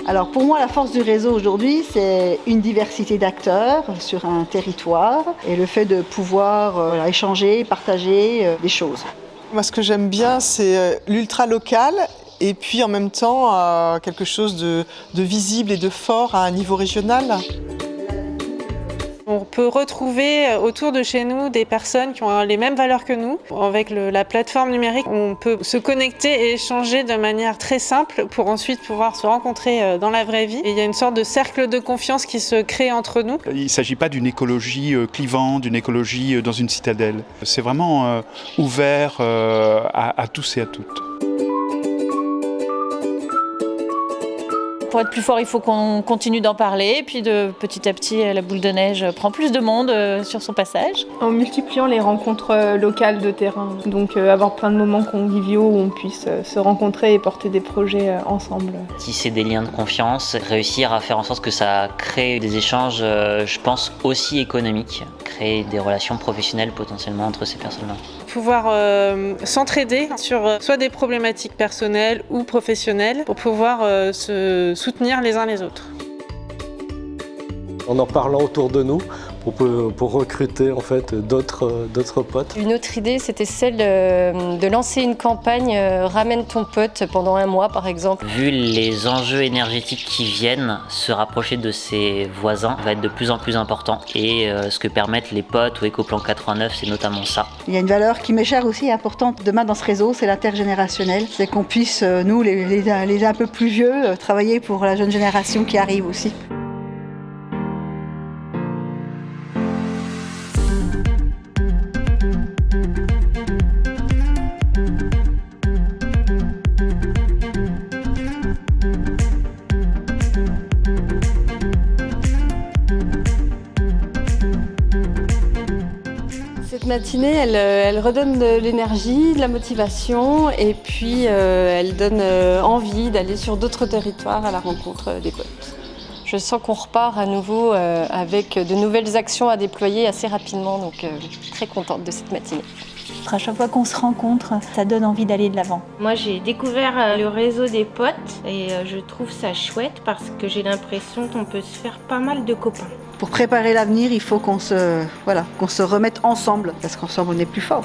Alors pour moi, la force du réseau aujourd'hui, c'est une diversité d'acteurs sur un territoire et le fait de pouvoir échanger, partager des choses. Moi, ce que j'aime bien, c'est l'ultra local et puis en même temps quelque chose de visible et de fort à un niveau régional. On peut retrouver autour de chez nous des personnes qui ont les mêmes valeurs que nous. Avec la plateforme numérique, on peut se connecter et échanger de manière très simple pour ensuite pouvoir se rencontrer dans la vraie vie. Et il y a une sorte de cercle de confiance qui se crée entre nous. Il ne s'agit pas d'une écologie clivante, d'une écologie dans une citadelle. C'est vraiment ouvert à tous et à toutes. Pour être plus fort, il faut qu'on continue d'en parler. Et puis petit à petit, la boule de neige prend plus de monde sur son passage. En multipliant les rencontres locales de terrain. Donc avoir plein de moments conviviaux où on puisse se rencontrer et porter des projets ensemble. Tisser des liens de confiance, réussir à faire en sorte que ça crée des échanges, je pense, aussi économiques. Créer des relations professionnelles potentiellement entre ces personnes-là. Pouvoir s'entraider sur soit des problématiques personnelles ou professionnelles pour pouvoir se soutenir les uns les autres. En parlant autour de nous pour recruter en fait d'autres potes. Une autre idée, c'était celle de lancer une campagne Ramène ton pote pendant un mois par exemple. Vu les enjeux énergétiques qui viennent, se rapprocher de ses voisins va être de plus en plus important. Et ce que permettent les potes ou Ecoplan 89, c'est notamment ça. Il y a une valeur qui m'est chère aussi, importante demain dans ce réseau, c'est l'intergénérationnel. C'est qu'on puisse, nous, les un peu plus vieux, travailler pour la jeune génération qui arrive aussi. Cette matinée, elle redonne de l'énergie, de la motivation et puis elle donne envie d'aller sur d'autres territoires à la rencontre des potes. Je sens qu'on repart à nouveau avec de nouvelles actions à déployer assez rapidement, donc très contente de cette matinée. À chaque fois qu'on se rencontre, ça donne envie d'aller de l'avant. Moi, j'ai découvert le réseau des potes et je trouve ça chouette parce que j'ai l'impression qu'on peut se faire pas mal de copains. Pour préparer l'avenir, il faut qu'on se remette ensemble, parce qu'ensemble on est plus fort.